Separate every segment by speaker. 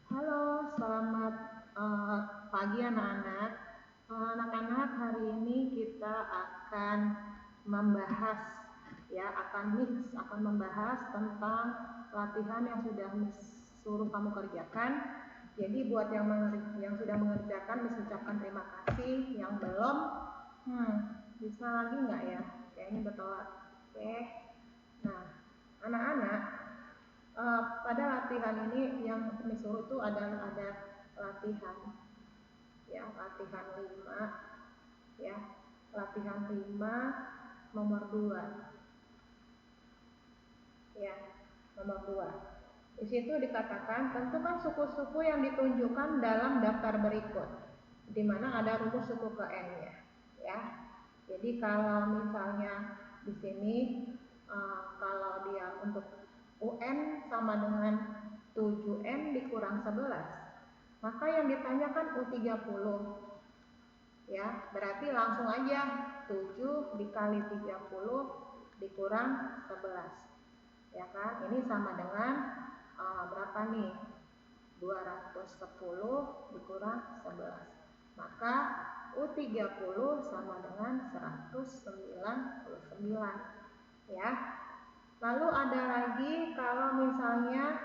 Speaker 1: Halo, selamat pagi anak-anak. Anak-anak, hari ini kita akan membahas akan membahas tentang latihan yang sudah suruh kamu kerjakan. Jadi buat yang sudah mengerjakan bisa ucapkan terima kasih. Yang belum, bisa lagi nggak ya? Kayaknya bertolak. Oke. Nah, anak-anak, pada latihan ini yang disuruh itu ada latihan latihan 5 ya, latihan 5 nomor 2 ya, nomor 2. Di situ dikatakan tentukan suku-suku yang ditunjukkan dalam daftar berikut, di mana ada rumus suku ke n-nya ya. Jadi kalau misalnya di sini kalau dia untuk UN sama dengan 7N dikurang 11, maka yang ditanyakan U30 ya, berarti langsung aja 7 dikali 30 dikurang 11 ya kan, ini sama dengan berapa nih, 210 dikurang 11, maka U30 sama dengan 199 ya. Lalu ada lagi kalau misalnya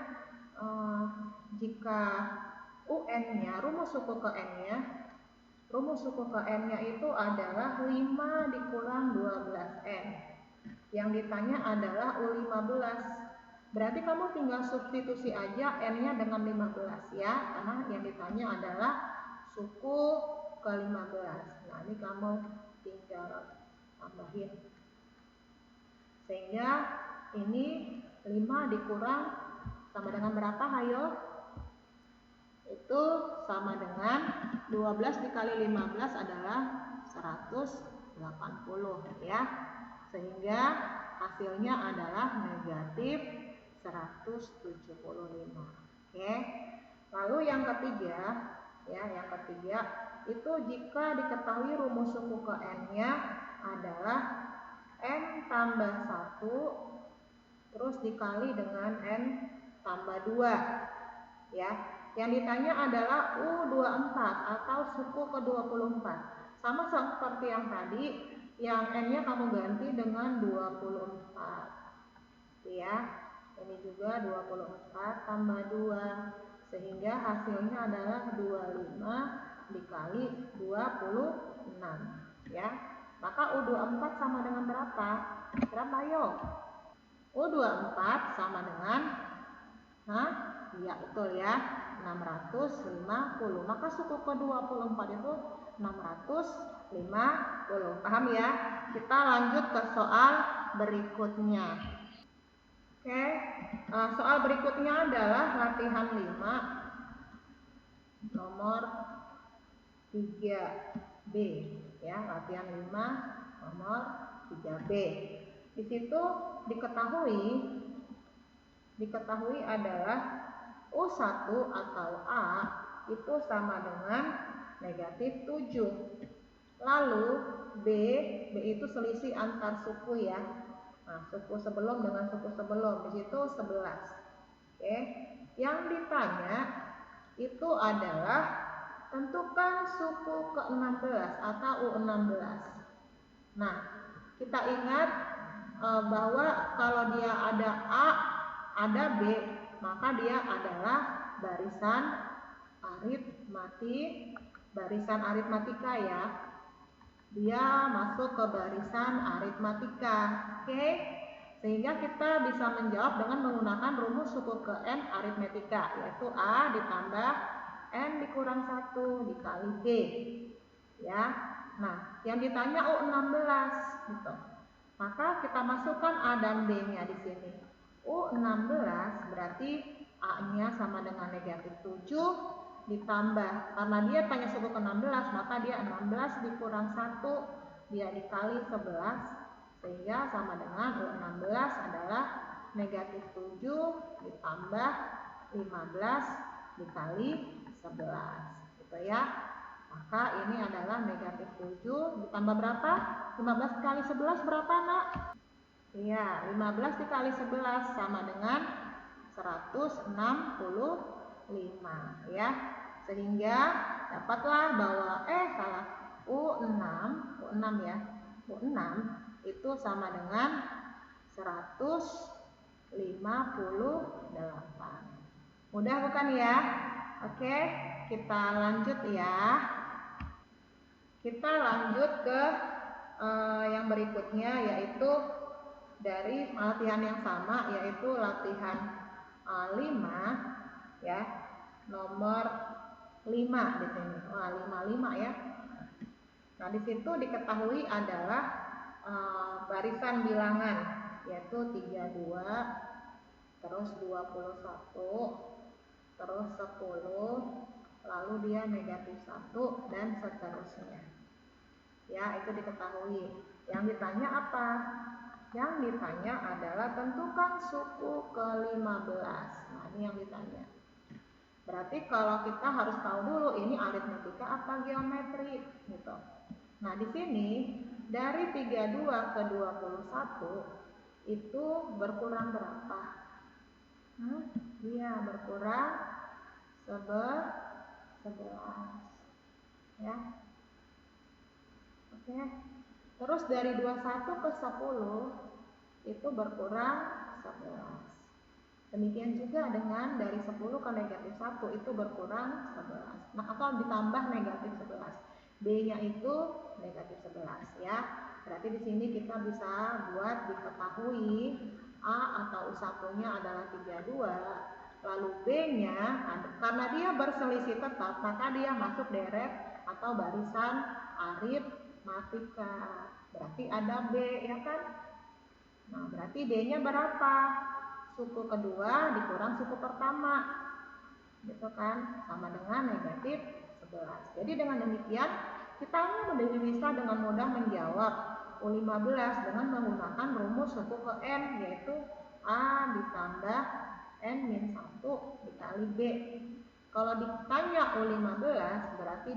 Speaker 1: jika UN-nya, rumus suku ke n-nya itu adalah 5 dikurang 12n. Yang ditanya adalah U15. Berarti kamu tinggal substitusi aja n-nya dengan 15 ya, karena yang ditanya adalah suku ke 15. Nah, ini kamu tinggal tambahin. Sehingga ini 5 dikurang sama dengan berapa, hayo? Itu sama dengan 12 dikali 15 adalah 180 ya. Sehingga hasilnya adalah negatif 175. Oke. Lalu yang ketiga itu jika diketahui rumus suku ke n-nya adalah n tambah 1 terus dikali dengan n tambah 2 ya. Yang ditanya adalah U24 atau suku ke-24. Sama seperti yang tadi, yang n-nya kamu ganti dengan 24 ya. Ini juga 24 tambah 2, sehingga hasilnya adalah 25 dikali 26 ya. Maka U24 sama dengan berapa? Berapa yuk? U24 sama dengan iya betul ya, 650. Maka suku ke-24 itu 650. Paham ya? Kita lanjut ke soal berikutnya. Oke, soal berikutnya adalah latihan 5 nomor 3B ya, latihan 5 nomor 3B. Di situ diketahui adalah U1 atau A itu sama dengan negatif 7. Lalu B itu selisih antar suku ya. Nah, suku sebelum dengan suku sebelum, di situ 11. Oke. Yang ditanya itu adalah tentukan suku ke-16 atau U16. Nah, kita ingat bahwa kalau dia ada A, ada B, maka dia adalah barisan aritmatika ya. Dia masuk ke barisan aritmatika. Oke? Sehingga kita bisa menjawab dengan menggunakan rumus suku ke n aritmatika, yaitu A ditambah n dikurang 1 dikali B. Ya. Nah, yang ditanya U16 gitu. Maka kita masukkan A dan B-nya di sini. U16 berarti A-nya sama dengan negatif 7 ditambah, karena dia tanya suku ke-16, maka dia 16 dikurang 1 dia dikali 11, sehingga sama dengan U16 adalah negatif 7 ditambah 15 dikali 11 gitu ya. Maka ini adalah negatif 7 ditambah berapa? 15 kali 11 berapa, nak? Iya, 15 dikali 11 sama dengan 165 5 ya. Sehingga dapatlah bahwa U6 ya. U6 itu sama dengan 158. Mudah bukan ya? Oke, kita lanjut ya. Kita lanjut ke yang berikutnya, yaitu dari latihan yang sama, yaitu latihan 5 ya, nomor 5 di sini. Wah, 55 ya. Nah, di situ diketahui adalah barisan bilangan, yaitu 32, terus 21, terus 10, lalu dia negatif 1 dan seterusnya. Ya, itu diketahui. Yang ditanya apa? Yang ditanya adalah tentukan suku ke-15. Nah, ini yang ditanya. Berarti kalau kita harus tahu dulu ini aritmetika apa geometri gitu. Nah, di sini dari 32 ke 21 itu berkurang berapa? Iya, berkurang 11 ya. Oke. Terus dari 21 ke 10 itu berkurang 11. Demikian juga dengan dari 10 ke negatif 1 itu berkurang 11. Nah, atau ditambah negatif 11. B-nya itu negatif 11 ya. Berarti di sini kita bisa buat diketahui A atau U1-nya adalah 32, lalu B-nya karena dia berselisih tetap, maka dia masuk deret atau barisan aritmatika. Berarti ada B ya kan? Nah, berarti D-nya berapa? Suku kedua dikurang suku pertama, gitu kan, sama dengan negatif 11. Jadi dengan demikian kita bisa dengan mudah menjawab U15 dengan menggunakan rumus suku ke N, yaitu A ditambah N-1 dikali B. Kalau ditanya U15 berarti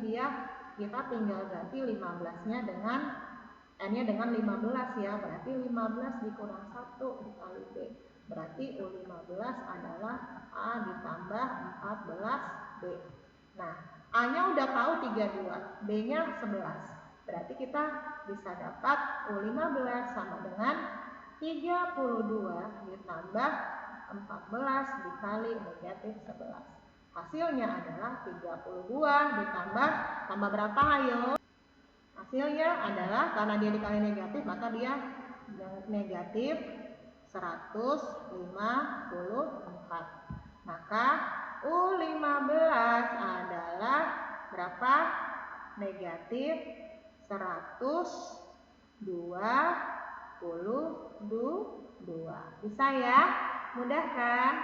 Speaker 1: kita tinggal ganti 15-nya dengan N-nya dengan 15 ya, berarti 15 dikurang 1 dikali B. Berarti U15 adalah A ditambah 14B. Nah, A-nya udah tahu 32, B-nya 11. Berarti kita bisa dapat U15 sama dengan 32 ditambah 14 dikali negatif 11. Hasilnya adalah 32 ditambah berapa ayo? Hasilnya adalah karena dia dikali negatif maka dia negatif 154. Maka U15 adalah berapa? Negatif 122. Bisa ya? Mudah kan?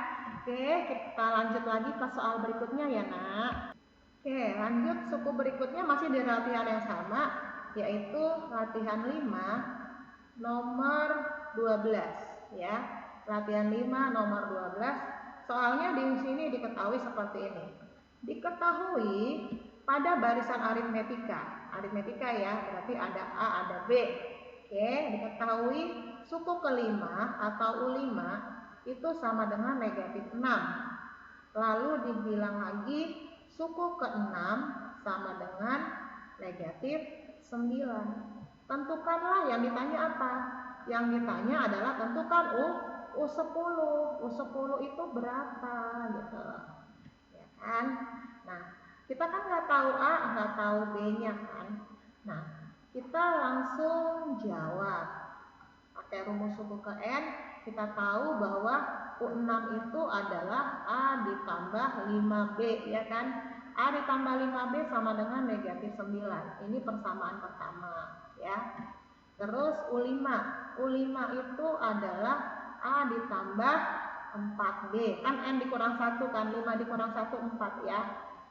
Speaker 1: Oke, kita lanjut lagi ke soal berikutnya ya nak. Oke, lanjut suku berikutnya masih di latihan yang sama, yaitu latihan 5 nomor 12 ya. Latihan 5 nomor 12. Soalnya di sini diketahui seperti ini. Diketahui pada barisan aritmetika. Aritmetika ya, berarti ada A, ada B. Oke, diketahui suku ke-5 atau U5 itu sama dengan negatif 6. Lalu dibilang lagi suku ke-6 sama dengan negatif 9. Tentukanlah, yang ditanya apa? Yang ditanya adalah tentukan U10. U10 itu berapa gitu. Ya kan? Nah, kita kan nggak tahu A, nggak tahu B-nya kan. Nah, kita langsung jawab. Pakai rumus suku ke N, kita tahu bahwa U6 itu adalah A ditambah 5B ya kan. A ditambah 5B sama dengan negatif 9. Ini persamaan pertama ya. Terus U5 itu adalah A ditambah 4B. Kan N dikurang 1 kan, 5 dikurang 1 4 ya.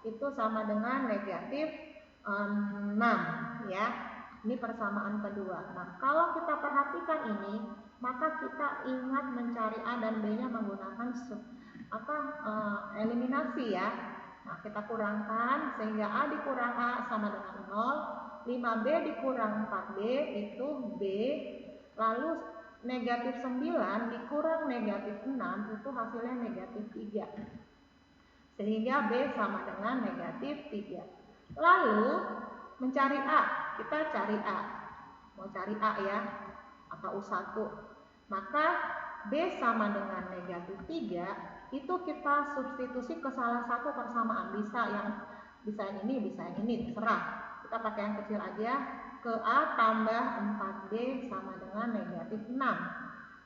Speaker 1: Itu sama dengan negatif 6 ya. Ini persamaan kedua. Nah, kalau kita perhatikan ini, maka kita ingat mencari A dan B-nya menggunakan eliminasi ya. Nah, kita kurangkan sehingga A dikurang A sama dengan 0, 5B dikurang 4B itu B, lalu negatif 9 dikurang negatif 6 itu hasilnya negatif 3. Sehingga B sama dengan negatif 3. Lalu mencari A, kita cari A. Mau cari A ya, atau U1. Maka B sama dengan negatif 3, itu kita substitusi ke salah satu persamaan. Bisa yang ini, terserah. Kita pakai yang kecil aja. Ke A tambah 4B sama dengan negatif 6.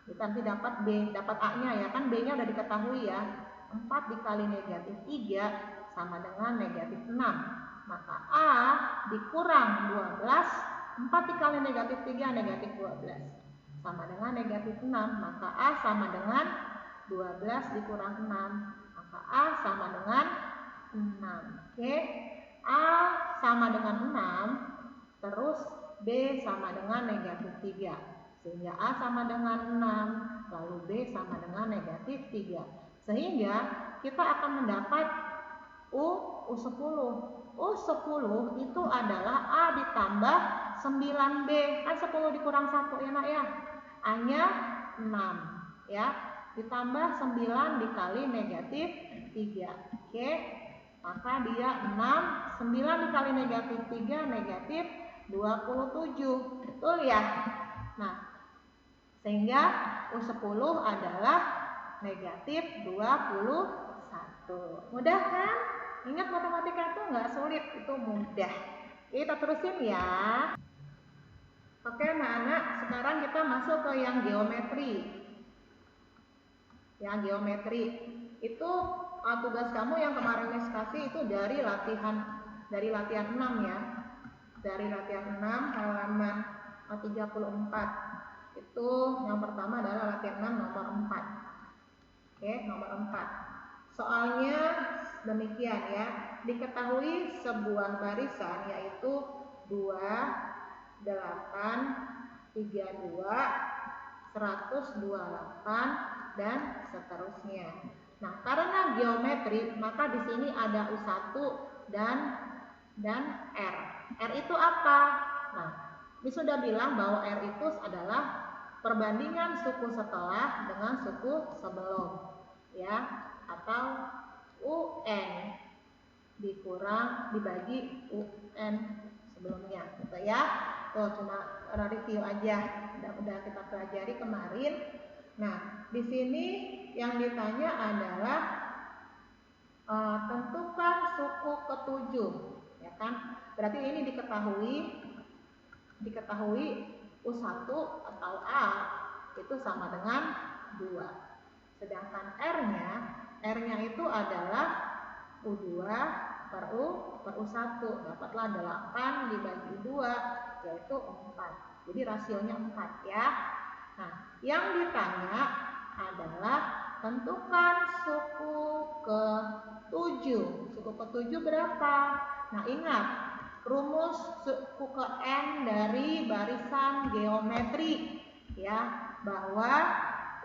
Speaker 1: Kita nanti dapat B, dapat A-nya ya, kan B-nya udah diketahui ya. 4 dikali negatif 3 sama dengan negatif 6. Maka A dikurang 12, 4 dikali negatif 3 negatif 12 sama dengan negatif 6. Maka A sama dengan 12 dikurang 6. Maka A sama dengan 6. Oke. A sama dengan 6, terus B sama dengan negatif 3. Sehingga A sama dengan 6, lalu B sama dengan negatif 3. Sehingga kita akan mendapat U10. U10 itu adalah A ditambah 9B. Kan 10 dikurang 1 ya nak ya. A-nya 6 ya. Ditambah 9 dikali negatif 3. Oke. Maka dia 6. 9 dikali negatif 3 negatif 27. Betul ya? Nah, sehingga U10 adalah negatif 21. Mudah kan? Ingat matematika itu nggak sulit, itu mudah. Kita terusin ya. Oke anak-anak, sekarang kita masuk ke yang geometri. Yang geometri itu tugas kamu yang kemarin Miss kasih itu dari latihan 6 ya. Dari latihan 6 halaman 34. Itu yang pertama adalah latihan 6 nomor 4. Oke, nomor 4. Soalnya demikian ya. Diketahui sebuah barisan yaitu 2, 8, 32, 128 dan seterusnya. Nah, karena geometri, maka di sini ada U1 dan R. R itu apa? Nah, ini sudah bilang bahwa R itu adalah perbandingan suku setelah dengan suku sebelum, ya, atau UN dibagi UN sebelumnya, gitu ya. Tuh cuma review aja, udah kita pelajari kemarin. Nah, di sini yang ditanya adalah tentukan suku ketujuh, ya kan? Berarti ini diketahui U1 atau A itu sama dengan 2. Sedangkan R-nya itu adalah U2 per U1. Dapatlah 8 dibagi 2 yaitu 4. Jadi rasionya 4 ya. Nah, yang ditanya adalah tentukan suku ke-7. Suku ke-7 berapa? Nah, ingat rumus suku ke N dari barisan geometri ya, bahwa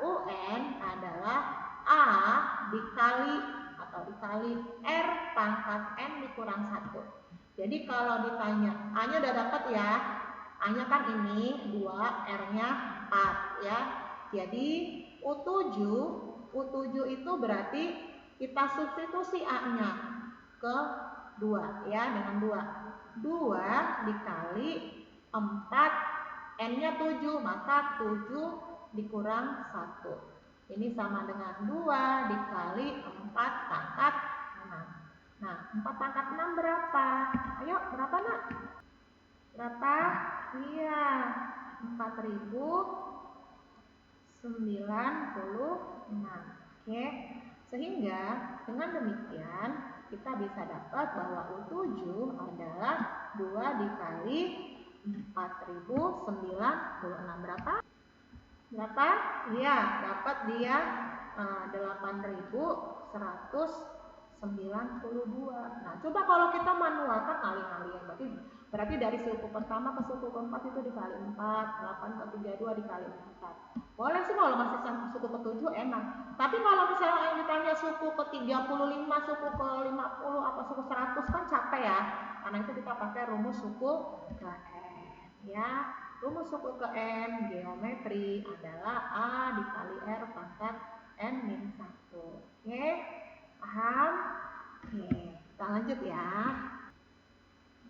Speaker 1: UN adalah A dikali R pangkat N dikurang 1. Jadi kalau ditanya A-nya udah dapat ya. A-nya kan ini 2, R-nya 4 ya. Jadi U7 itu berarti kita substitusi A-nya ke 2 ya, dengan 2 dikali 4, N-nya 7, maka 7 dikurang 1. Ini sama dengan 2 dikali 4 pangkat 6. Nah, 4 pangkat 6 berapa? Ayo, berapa nak? Berapa? Iya, 4096. Oke. Sehingga dengan demikian kita bisa dapat bahwa U7 adalah 2 dikali 4096. Berapa? Iya, dapat dia 8192. Nah, coba kalau kita manualkan kali-kalian, berarti dari suku pertama ke suku keempat itu dikali 4, 8 ke 32 dikali 4. Boleh sih kalau masih suku ke-7 enak. Tapi kalau misalnya yang ditanya suku ke-35, suku ke-50 atau suku 100 kan capek ya. Karena itu kita pakai rumus suku ke N ya. Rumus suku ke N geometri adalah A dikali R pangkat N-1. Oke, paham? Oke, kita lanjut ya.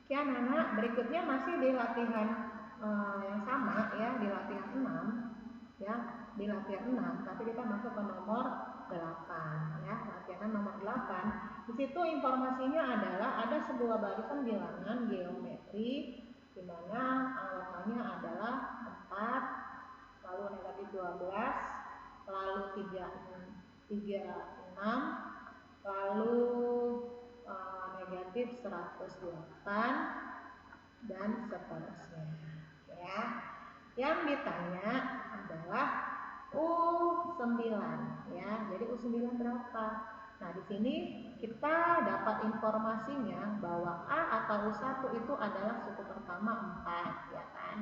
Speaker 1: Oke anak-anak, berikutnya masih di latihan yang sama ya, di latihan 6 ya, di latihan 6, tapi kita masuk ke nomor 8 ya, latihan nomor 8. Di situ informasinya adalah ada sebuah barisan bilangan geometri di mana anggapannya adalah 4, lalu negatif 12, lalu 36, lalu negatif 108 dan seterusnya ya. Yang ditanya adalah U9 ya. Jadi U9 berapa? Nah, di sini kita dapat informasinya bahwa A atau U1 itu adalah suku pertama 4 ya kan.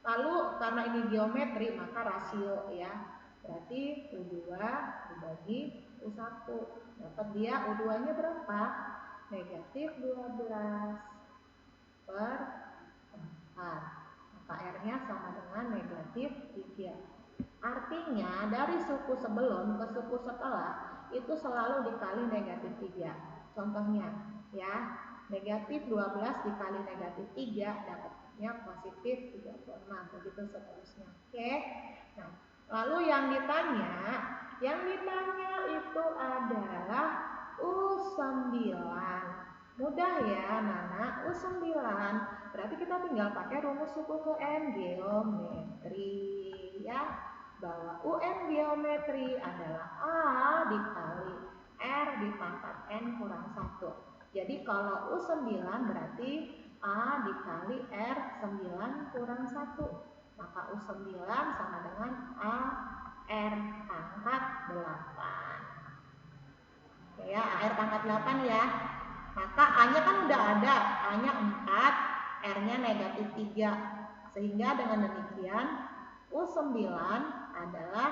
Speaker 1: Lalu karena ini geometri maka rasio ya. Berarti U2 dibagi U1. Dapat dia U2-nya berapa? Negatif 12 per 4. Maka R-nya sama dengan negatif 3. Artinya dari suku sebelum ke suku setelah itu selalu dikali negatif 3. Contohnya ya, negatif 12 dikali negatif 3 dapatnya positif 36, begitu seterusnya. Oke. Nah, lalu yang ditanya itu adalah U9. Mudah ya Nana, U9. Berarti kita tinggal pakai rumus suku ke N geometri ya. Bahwa UN geometri adalah A dikali R dipangkat N kurang 1. Jadi kalau U9 berarti A dikali R9 kurang 1. Maka U9 sama dengan A R pangkat 8. Oke ya, AR pangkat 8 ya. Maka A-nya kan udah ada, A-nya 4, R-nya negatif 3. Sehingga dengan demikian U9 adalah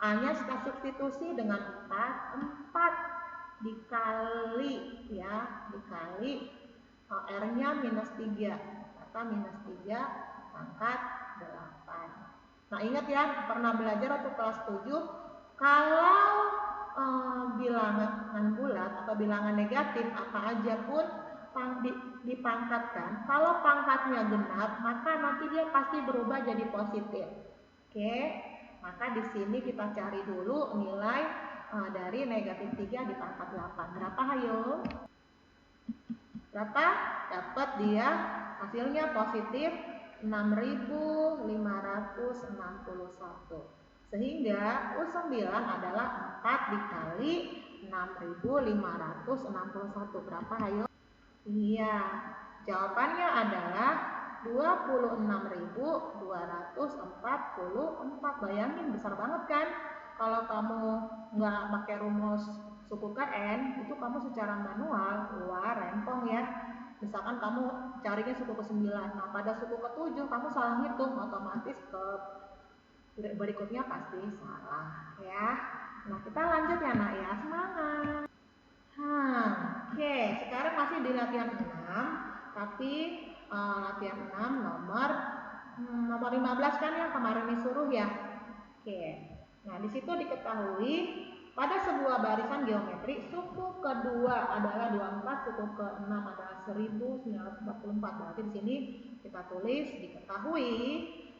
Speaker 1: A-nya kita substitusi dengan 4 dikali ya, dikali R-nya minus 3. Maka minus 3 pangkat 8. Nah ingat ya, pernah belajar waktu kelas 7, kalau bilangan bulat atau bilangan negatif apa aja pun dipangkatkan, kalau pangkatnya genap maka nanti dia pasti berubah jadi positif. Oke, maka di sini kita cari dulu nilai dari negatif 3 dipangkat 8. Berapa hayo? Berapa? Dapat dia hasilnya positif 6.561. Sehingga U9 adalah 4 dikali 6.561. Berapa hayo? Iya, jawabannya adalah 26.244. Bayangin besar banget kan? Kalau kamu nggak pakai rumus suku ke N, itu kamu secara manual, wah rempong ya. Misalkan kamu carinya suku ke-9, nah pada suku ke-7 kamu salah hitung, otomatis ke berikutnya pasti salah ya. Nah kita lanjut ya nak ya, semangat. Oke, sekarang masih di latihan 6, tapi latihan 6 nomor 15 kan yang kemarin disuruh ya. Oke. Nah, di situ diketahui pada sebuah barisan geometri suku kedua adalah 24, suku ke-6 adalah 1944. Berarti di sini kita tulis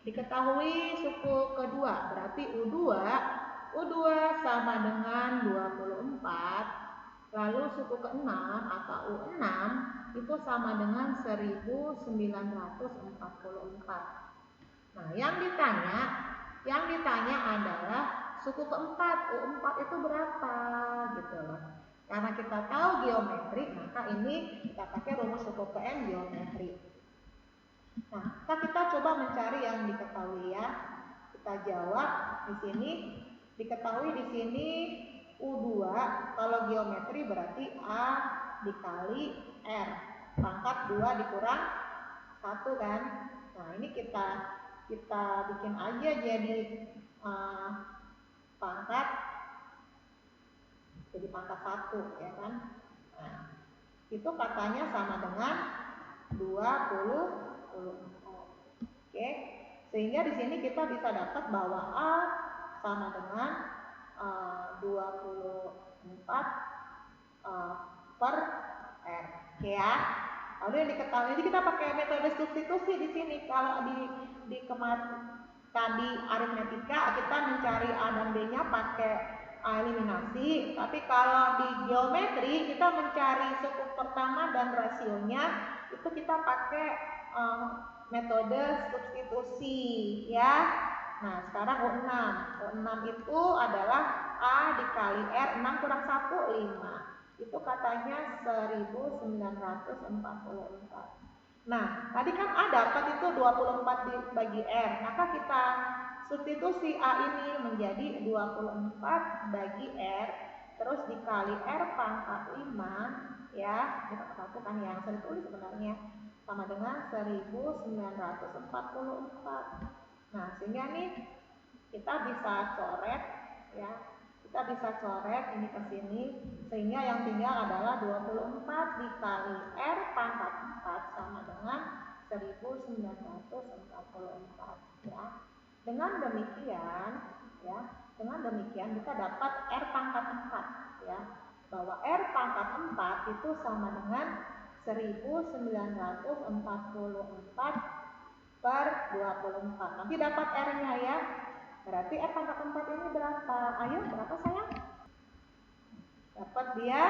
Speaker 1: diketahui suku kedua, berarti U2 sama dengan 24. Lalu suku ke-6 atau U6 itu sama dengan 1944. Nah, yang ditanya adalah suku keempat, U4 itu berapa gitu loh. Karena kita tahu geometri, maka ini kita pakai rumus suku ke N geometri. Nah, kita coba mencari yang diketahui ya. Kita jawab di sini, diketahui di sini U2 kalau geometri berarti A dikali R pangkat 2 dikurang 1 kan. Nah ini kita bikin aja jadi pangkat 1 ya kan. Nah itu katanya sama dengan 20. Oke, sehingga di sini kita bisa dapat bahwa A sama dengan 24 per R. Oke ya. Lalu yang diketahui, jadi kita pakai metode substitusi di sini. Kalau di tadi aritmetika kita mencari A dan B-nya pakai eliminasi, tapi kalau di geometri kita mencari suku pertama dan rasionya itu kita pakai metode substitusi ya. Nah, sekarang U6. U6 itu adalah A dikali R, 6 kurang 1, 5. Itu katanya 1944. Nah, tadi kan A dapat itu 24 dibagi R. Maka kita substitusi A ini menjadi 24 bagi R. Terus dikali R pangkat 5. Ya, kita satukan yang saya tulis sebenarnya. Sama dengan 1944. Nah, sehingga nih kita bisa coret ya. Kita bisa coret ini ke sini sehingga yang tinggal adalah 24 dikali R pangkat 4 sama dengan 1944 ya. Dengan demikian kita dapat R pangkat 4 ya. Bahwa R pangkat 4 itu sama dengan 1944 per 24. Nanti dapat R-nya ya. Berarti R pangkat 4 ini berapa? Ayo, berapa sayang? Dapat dia?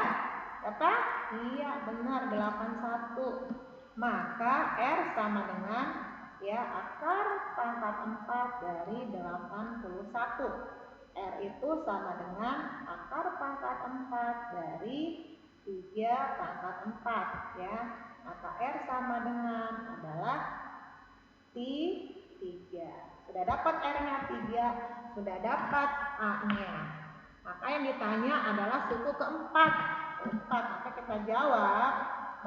Speaker 1: Berapa? Iya, benar, 81. Maka R sama dengan ya akar pangkat 4 dari 81. R itu sama dengan akar pangkat 4 dari 3 pangkat 4 ya. Maka R sama dengan adalah 3. Sudah dapat R-nya 3, sudah dapat A-nya. Maka yang ditanya adalah suku keempat. Maka kita jawab,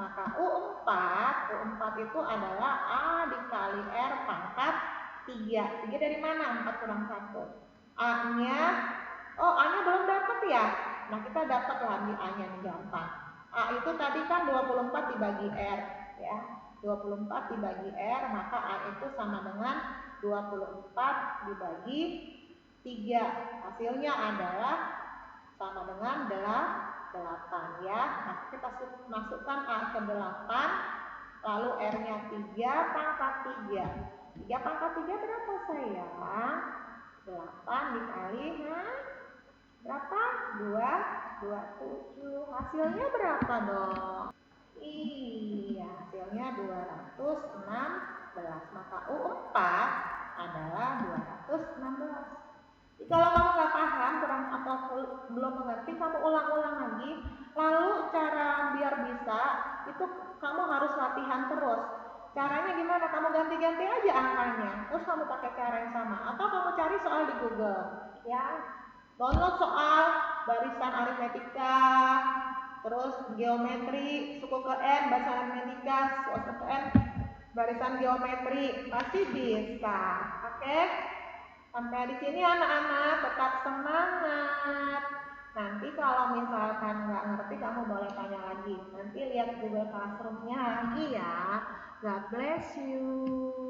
Speaker 1: maka U4 itu adalah A dikali R pangkat 3. 3 dari mana? 4 kurang 1. A-nya, A-nya belum dapat ya? Nah, kita dapat lagi A-nya nih gampang. A itu tadi kan 24 dibagi R ya. 24 dibagi R, maka A itu sama dengan 24 dibagi 3. Hasilnya adalah sama dengan 8 ya. Nah, kita masukkan A ke 8, lalu R-nya 3 pangkat 3. 3 pangkat 3 berapa sayang? 8 dikali berapa? 27. Hasilnya berapa dong? Iya, hasilnya 216. Maka U4 adalah 216. Jadi kalau kamu nggak paham kurang atau belum mengerti, kamu ulang-ulang lagi. Lalu cara biar bisa itu kamu harus latihan terus. Caranya gimana? Kamu ganti-ganti aja angkanya. Terus kamu pakai cara yang sama. Atau kamu cari soal di Google. Ya, download soal barisan aritmetika, terus geometri, suku ke N, bahasa aritmetika, suku ke N, barisan geometri, pasti bisa. Oke? Sampai di sini anak-anak tetap semangat. Nanti kalau misalkan nggak ngerti kamu boleh tanya lagi. Nanti lihat Google Classroom-nya lagi ya. God bless you.